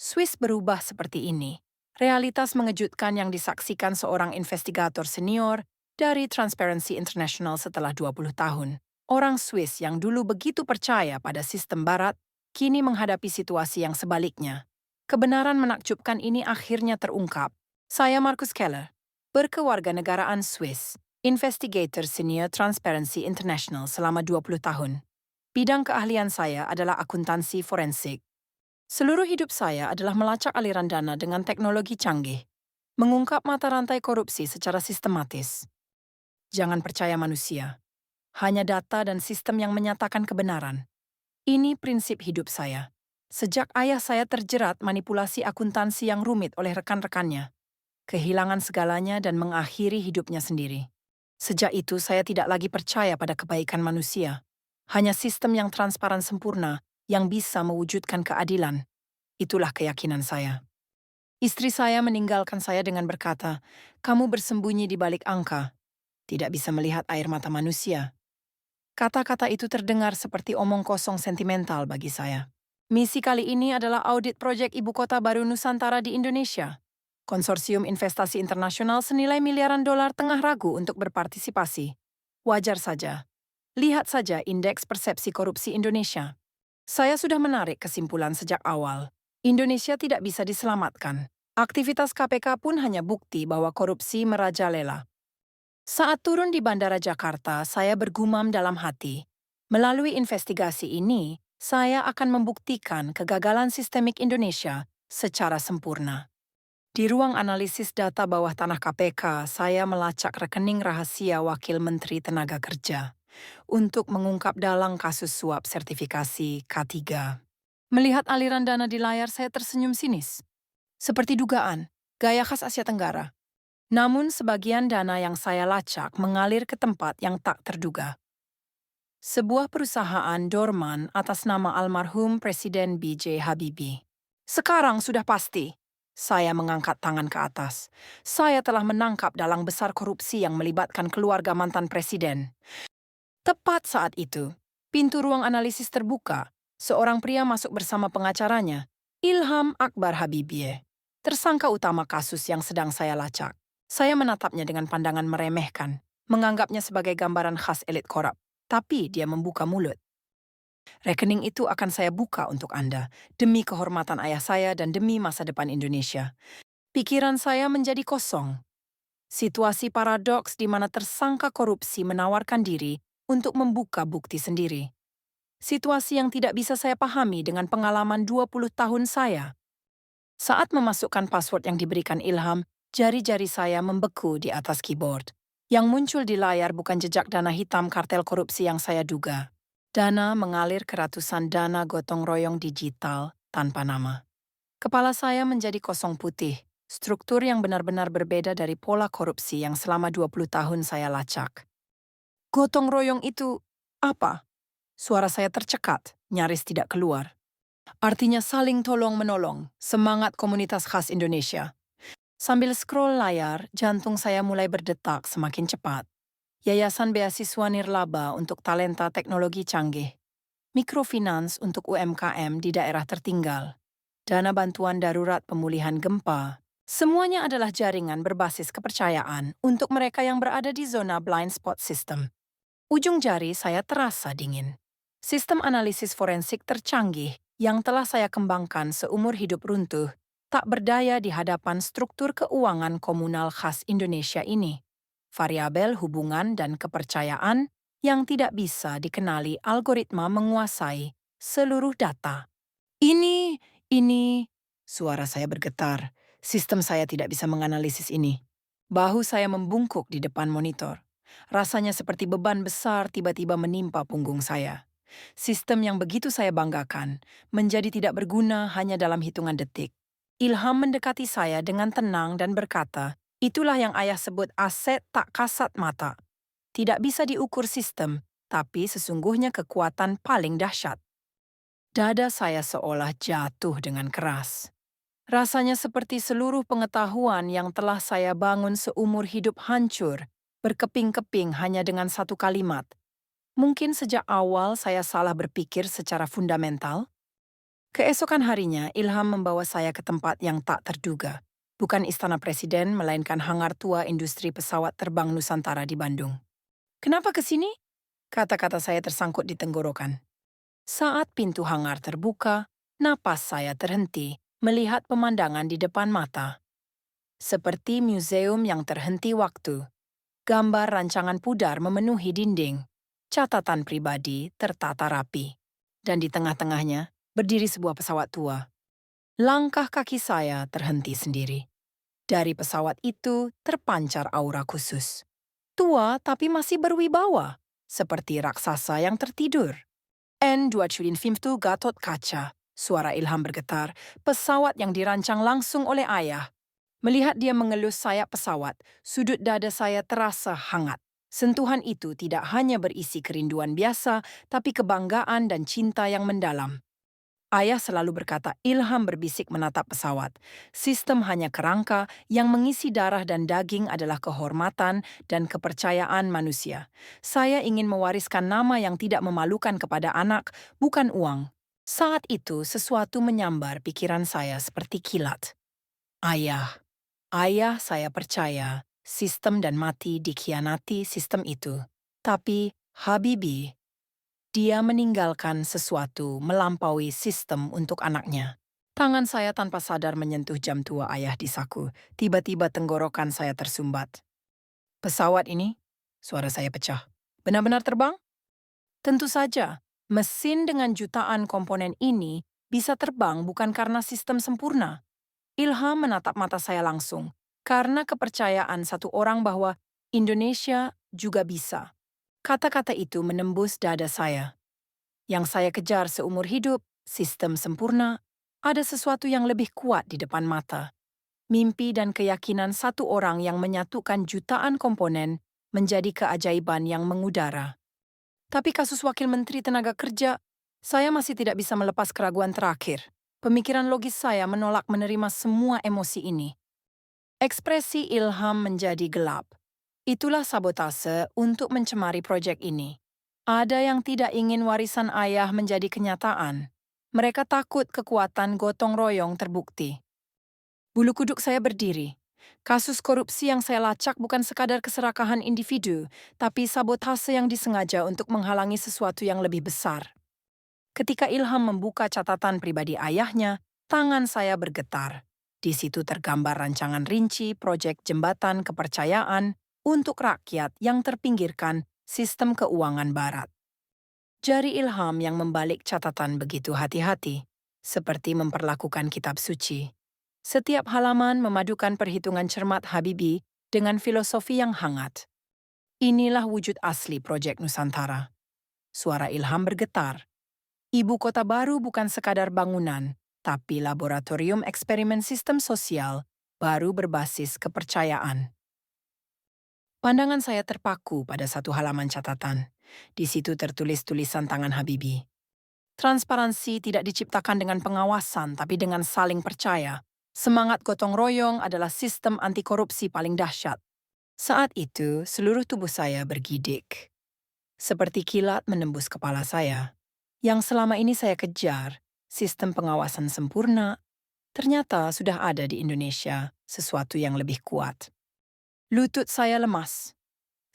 Swiss berubah seperti ini. Realitas mengejutkan yang disaksikan seorang investigator senior dari Transparency International setelah 20 tahun. Orang Swiss yang dulu begitu percaya pada sistem barat, kini menghadapi situasi yang sebaliknya. Kebenaran menakjubkan ini akhirnya terungkap. Saya Markus Keller, berkewarganegaraan Swiss, investigator senior Transparency International selama 20 tahun. Bidang keahlian saya adalah akuntansi forensik. Seluruh hidup saya adalah melacak aliran dana dengan teknologi canggih, mengungkap mata rantai korupsi secara sistematis. Jangan percaya manusia, hanya data dan sistem yang menyatakan kebenaran. Ini prinsip hidup saya. Sejak ayah saya terjerat manipulasi akuntansi yang rumit oleh rekan-rekannya, kehilangan segalanya dan mengakhiri hidupnya sendiri. Sejak itu saya tidak lagi percaya pada kebaikan manusia. Hanya sistem yang transparan sempurna yang bisa mewujudkan keadilan. Itulah keyakinan saya. Istri saya meninggalkan saya dengan berkata, "Kamu bersembunyi di balik angka, tidak bisa melihat air mata manusia." Kata-kata itu terdengar seperti omong kosong sentimental bagi saya. Misi kali ini adalah audit proyek ibu kota baru Nusantara di Indonesia. Konsorsium investasi internasional senilai miliaran dolar tengah ragu untuk berpartisipasi. Wajar saja. Lihat saja indeks persepsi korupsi Indonesia. Saya sudah menarik kesimpulan sejak awal. Indonesia tidak bisa diselamatkan. Aktivitas KPK pun hanya bukti bahwa korupsi merajalela. Saat turun di Bandara Jakarta, saya bergumam dalam hati. Melalui investigasi ini, saya akan membuktikan kegagalan sistemik Indonesia secara sempurna. Di ruang analisis data bawah tanah KPK, saya melacak rekening rahasia Wakil Menteri Tenaga Kerja untuk mengungkap dalang kasus suap sertifikasi K3. Melihat aliran dana di layar, saya tersenyum sinis. Seperti dugaan, gaya khas Asia Tenggara. Namun sebagian dana yang saya lacak mengalir ke tempat yang tak terduga. Sebuah perusahaan dorman atas nama almarhum Presiden B.J. Habibie. Sekarang sudah pasti. Saya mengangkat tangan ke atas. Saya telah menangkap dalang besar korupsi yang melibatkan keluarga mantan presiden. Tepat saat itu, pintu ruang analisis terbuka. Seorang pria masuk bersama pengacaranya, Ilham Akbar Habibie, tersangka utama kasus yang sedang saya lacak. Saya menatapnya dengan pandangan meremehkan, menganggapnya sebagai gambaran khas elit korup. Tapi dia membuka mulut. Rekening itu akan saya buka untuk Anda, demi kehormatan ayah saya dan demi masa depan Indonesia. Pikiran saya menjadi kosong. Situasi paradoks di mana tersangka korupsi menawarkan diri untuk membuka bukti sendiri. Situasi yang tidak bisa saya pahami dengan pengalaman 20 tahun saya. Saat memasukkan password yang diberikan Ilham, jari-jari saya membeku di atas keyboard. Yang muncul di layar bukan jejak dana hitam kartel korupsi yang saya duga. Dana mengalir ke ratusan dana gotong royong digital tanpa nama. Kepala saya menjadi kosong putih, struktur yang benar-benar berbeda dari pola korupsi yang selama 20 tahun saya lacak. Gotong royong itu apa? Suara saya tercekat, nyaris tidak keluar. Artinya saling tolong-menolong, semangat komunitas khas Indonesia. Sambil scroll layar, jantung saya mulai berdetak semakin cepat. Yayasan Beasiswa Nirlaba untuk talenta teknologi canggih. Mikrofinans untuk UMKM di daerah tertinggal. Dana bantuan darurat pemulihan gempa. Semuanya adalah jaringan berbasis kepercayaan untuk mereka yang berada di zona blind spot system. Ujung jari saya terasa dingin. Sistem analisis forensik tercanggih yang telah saya kembangkan seumur hidup runtuh tak berdaya di hadapan struktur keuangan komunal khas Indonesia ini. Variabel hubungan dan kepercayaan yang tidak bisa dikenali algoritma menguasai seluruh data. Ini, suara saya bergetar. Sistem saya tidak bisa menganalisis ini. Bahu saya membungkuk di depan monitor. Rasanya seperti beban besar tiba-tiba menimpa punggung saya. Sistem yang begitu saya banggakan menjadi tidak berguna hanya dalam hitungan detik. Ilham mendekati saya dengan tenang dan berkata, "Itulah yang ayah sebut aset tak kasat mata. Tidak bisa diukur sistem, tapi sesungguhnya kekuatan paling dahsyat." Dada saya seolah jatuh dengan keras. Rasanya seperti seluruh pengetahuan yang telah saya bangun seumur hidup hancur, berkeping-keping hanya dengan satu kalimat. Mungkin sejak awal saya salah berpikir secara fundamental. Keesokan harinya, Ilham membawa saya ke tempat yang tak terduga. Bukan istana presiden, melainkan hangar tua industri pesawat terbang Nusantara di Bandung. Kenapa ke sini? Kata-kata saya tersangkut di tenggorokan. Saat pintu hangar terbuka, napas saya terhenti melihat pemandangan di depan mata. Seperti museum yang terhenti waktu, gambar rancangan pudar memenuhi dinding, catatan pribadi tertata rapi. Dan di tengah-tengahnya berdiri sebuah pesawat tua. Langkah kaki saya terhenti sendiri. Dari pesawat itu terpancar aura khusus. Tua tapi masih berwibawa, seperti raksasa yang tertidur. N205 Gatot Kaca, suara Ilham bergetar, pesawat yang dirancang langsung oleh ayah. Melihat dia mengelus sayap pesawat, sudut dada saya terasa hangat. Sentuhan itu tidak hanya berisi kerinduan biasa, tapi kebanggaan dan cinta yang mendalam. Ayah selalu berkata Ilham berbisik menatap pesawat. Sistem hanya kerangka, yang mengisi darah dan daging adalah kehormatan dan kepercayaan manusia. Saya ingin mewariskan nama yang tidak memalukan kepada anak, bukan uang. Saat itu sesuatu menyambar pikiran saya seperti kilat. Ayah, ayah saya percaya, sistem dan mati dikhianati sistem itu. Tapi, Habibi, dia meninggalkan sesuatu melampaui sistem untuk anaknya. Tangan saya tanpa sadar menyentuh jam tua ayah di saku. Tiba-tiba tenggorokan saya tersumbat. Pesawat ini, suara saya pecah. Benar-benar terbang? Tentu saja, mesin dengan jutaan komponen ini bisa terbang bukan karena sistem sempurna. Ilham menatap mata saya langsung, karena kepercayaan satu orang bahwa Indonesia juga bisa. Kata-kata itu menembus dada saya. Yang saya kejar seumur hidup, sistem sempurna, ada sesuatu yang lebih kuat di depan mata. Mimpi dan keyakinan satu orang yang menyatukan jutaan komponen menjadi keajaiban yang mengudara. Tapi kasus Wakil Menteri Tenaga Kerja, saya masih tidak bisa melepas keraguan terakhir. Pemikiran logis saya menolak menerima semua emosi ini. Ekspresi Ilham menjadi gelap. Itulah sabotase untuk mencemari proyek ini. Ada yang tidak ingin warisan ayah menjadi kenyataan. Mereka takut kekuatan gotong royong terbukti. Bulu kuduk saya berdiri. Kasus korupsi yang saya lacak bukan sekadar keserakahan individu, tapi sabotase yang disengaja untuk menghalangi sesuatu yang lebih besar. Ketika Ilham membuka catatan pribadi ayahnya, tangan saya bergetar. Di situ tergambar rancangan rinci proyek jembatan kepercayaan untuk rakyat yang terpinggirkan sistem keuangan barat. Jari Ilham yang membalik catatan begitu hati-hati, seperti memperlakukan kitab suci. Setiap halaman memadukan perhitungan cermat Habibi dengan filosofi yang hangat. Inilah wujud asli proyek Nusantara. Suara Ilham bergetar. Ibu kota baru bukan sekadar bangunan, tapi laboratorium eksperimen sistem sosial baru berbasis kepercayaan. Pandangan saya terpaku pada satu halaman catatan. Di situ tertulis tulisan tangan Habibi. Transparansi tidak diciptakan dengan pengawasan, tapi dengan saling percaya. Semangat gotong royong adalah sistem anti korupsi paling dahsyat. Saat itu, seluruh tubuh saya bergidik. Seperti kilat menembus kepala saya. Yang selama ini saya kejar, sistem pengawasan sempurna, ternyata sudah ada di Indonesia sesuatu yang lebih kuat. Lutut saya lemas.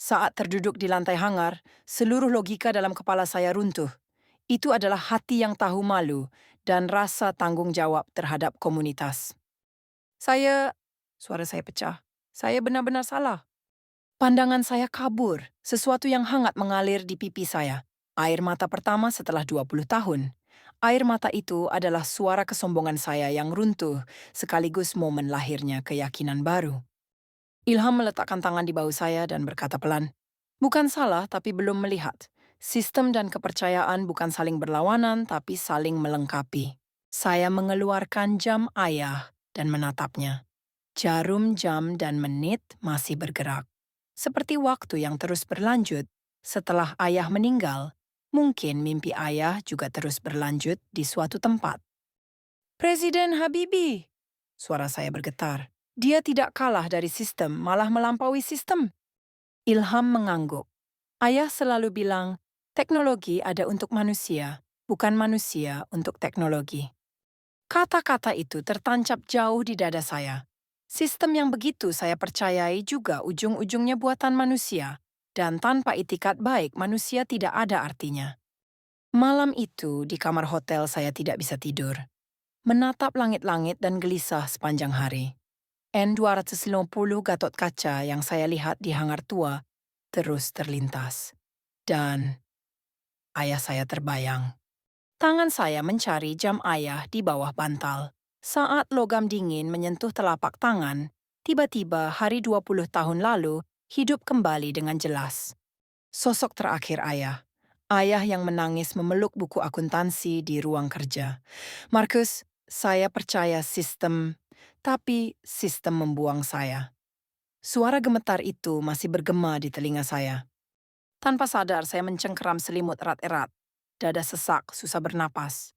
Saat terduduk di lantai hangar, seluruh logika dalam kepala saya runtuh. Itu adalah hati yang tahu malu dan rasa tanggung jawab terhadap komunitas. Suara saya pecah. Saya benar-benar salah. Pandangan saya kabur, sesuatu yang hangat mengalir di pipi saya. Air mata pertama setelah 20 tahun. Air mata itu adalah suara kesombongan saya yang runtuh, sekaligus momen lahirnya keyakinan baru. Ilham meletakkan tangan di bahu saya dan berkata pelan, "Bukan salah, tapi belum melihat. Sistem dan kepercayaan bukan saling berlawanan, tapi saling melengkapi." Saya mengeluarkan jam ayah dan menatapnya. Jarum jam dan menit masih bergerak. Seperti waktu yang terus berlanjut. Setelah ayah meninggal, mungkin mimpi ayah juga terus berlanjut di suatu tempat. "Presiden Habibi!" Suara saya bergetar. Dia tidak kalah dari sistem, malah melampaui sistem. Ilham mengangguk. Ayah selalu bilang, teknologi ada untuk manusia, bukan manusia untuk teknologi. Kata-kata itu tertancap jauh di dada saya. Sistem yang begitu saya percayai juga ujung-ujungnya buatan manusia, dan tanpa itikat baik manusia tidak ada artinya. Malam itu di kamar hotel saya tidak bisa tidur, menatap langit-langit dan gelisah sepanjang hari. N250 Gatot Kaca yang saya lihat di hangar tua terus terlintas. Dan ayah saya terbayang. Tangan saya mencari jam ayah di bawah bantal. Saat logam dingin menyentuh telapak tangan, tiba-tiba hari 20 tahun lalu hidup kembali dengan jelas. Sosok terakhir ayah. Ayah yang menangis memeluk buku akuntansi di ruang kerja. Markus, saya percaya sistem, tapi sistem membuang saya. Suara gemetar itu masih bergema di telinga saya. Tanpa sadar saya mencengkeram selimut erat-erat. Dada sesak, susah bernapas.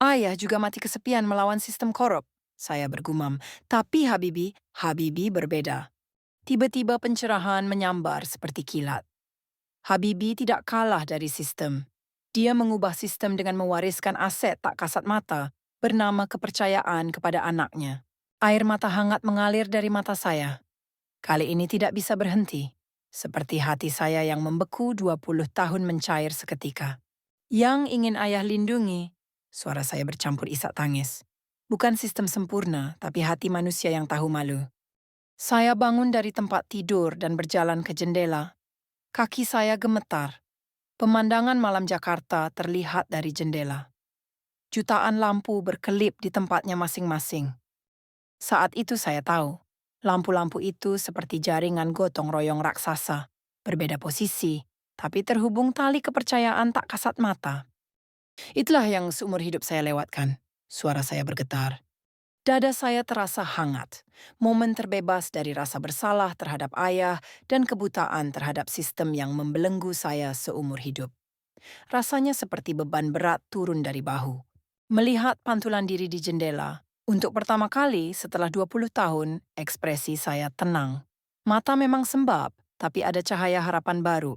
Ayah juga mati kesepian melawan sistem korup. Saya bergumam, tapi Habibi berbeda. Tiba-tiba pencerahan menyambar seperti kilat. Habibi tidak kalah dari sistem. Dia mengubah sistem dengan mewariskan aset tak kasat mata bernama kepercayaan kepada anaknya. Air mata hangat mengalir dari mata saya. Kali ini tidak bisa berhenti. Seperti hati saya yang membeku 20 tahun mencair seketika. Yang ingin ayah lindungi, suara saya bercampur isak tangis. Bukan sistem sempurna, tapi hati manusia yang tahu malu. Saya bangun dari tempat tidur dan berjalan ke jendela. Kaki saya gemetar. Pemandangan malam Jakarta terlihat dari jendela. Jutaan lampu berkelip di tempatnya masing-masing. Saat itu saya tahu, lampu-lampu itu seperti jaringan gotong royong raksasa. Berbeda posisi, tapi terhubung tali kepercayaan tak kasat mata. Itulah yang seumur hidup saya lewatkan. Suara saya bergetar. Dada saya terasa hangat. Momen terbebas dari rasa bersalah terhadap ayah dan kebutaan terhadap sistem yang membelenggu saya seumur hidup. Rasanya seperti beban berat turun dari bahu. Melihat pantulan diri di jendela, untuk pertama kali setelah 20 tahun, ekspresi saya tenang. Mata memang sembab, tapi ada cahaya harapan baru.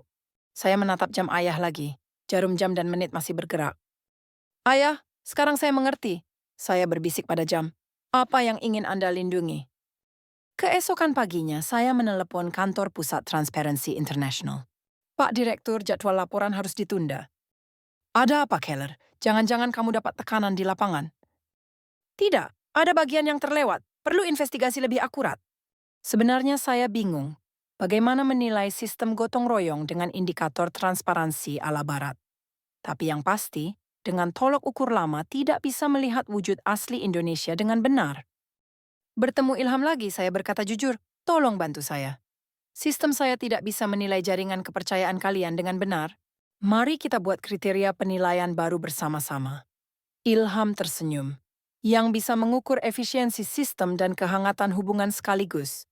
Saya menatap jam ayah lagi. Jarum jam dan menit masih bergerak. Ayah, sekarang saya mengerti. Saya berbisik pada jam. Apa yang ingin Anda lindungi? Keesokan paginya, saya menelepon kantor pusat Transparency International. Pak Direktur, jadwal laporan harus ditunda. Ada apa, Keller? Jangan-jangan kamu dapat tekanan di lapangan? Tidak, ada bagian yang terlewat. Perlu investigasi lebih akurat. Sebenarnya saya bingung. Bagaimana menilai sistem gotong royong dengan indikator transparansi ala barat? Tapi yang pasti, dengan tolok ukur lama tidak bisa melihat wujud asli Indonesia dengan benar. Bertemu Ilham lagi, saya berkata jujur, tolong bantu saya. Sistem saya tidak bisa menilai jaringan kepercayaan kalian dengan benar. Mari kita buat kriteria penilaian baru bersama-sama. Ilham tersenyum. Yang bisa mengukur efisiensi sistem dan kehangatan hubungan sekaligus.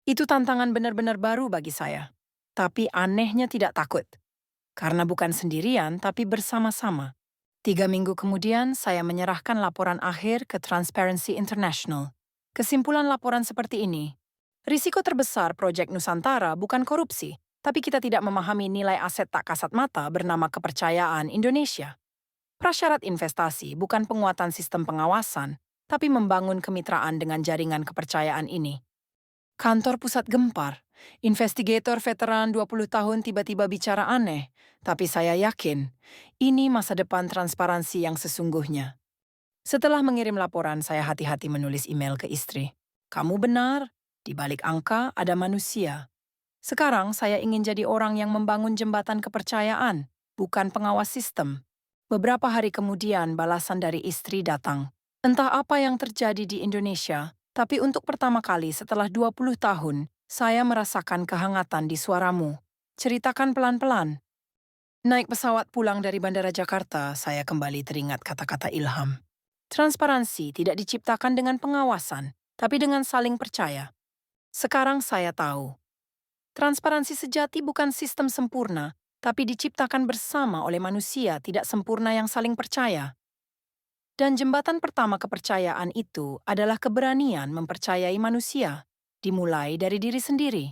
Itu tantangan benar-benar baru bagi saya. Tapi anehnya tidak takut. Karena bukan sendirian, tapi bersama-sama. 3 minggu kemudian, saya menyerahkan laporan akhir ke Transparency International. Kesimpulan laporan seperti ini. Risiko terbesar proyek Nusantara bukan korupsi, tapi kita tidak memahami nilai aset tak kasat mata bernama kepercayaan Indonesia. Prasyarat investasi bukan penguatan sistem pengawasan, tapi membangun kemitraan dengan jaringan kepercayaan ini. Kantor pusat gempar. Investigator veteran 20 tahun tiba-tiba bicara aneh, tapi saya yakin ini masa depan transparansi yang sesungguhnya. Setelah mengirim laporan, saya hati-hati menulis email ke istri. Kamu benar, di balik angka ada manusia. Sekarang saya ingin jadi orang yang membangun jembatan kepercayaan, bukan pengawas sistem. Beberapa hari kemudian balasan dari istri datang. Entah apa yang terjadi di Indonesia, tapi untuk pertama kali setelah 20 tahun, saya merasakan kehangatan di suaramu. Ceritakan pelan-pelan. Naik pesawat pulang dari Bandara Jakarta, saya kembali teringat kata-kata Ilham. Transparansi tidak diciptakan dengan pengawasan, tapi dengan saling percaya. Sekarang saya tahu. Transparansi sejati bukan sistem sempurna, tapi diciptakan bersama oleh manusia tidak sempurna yang saling percaya. Dan jembatan pertama kepercayaan itu adalah keberanian mempercayai manusia, dimulai dari diri sendiri.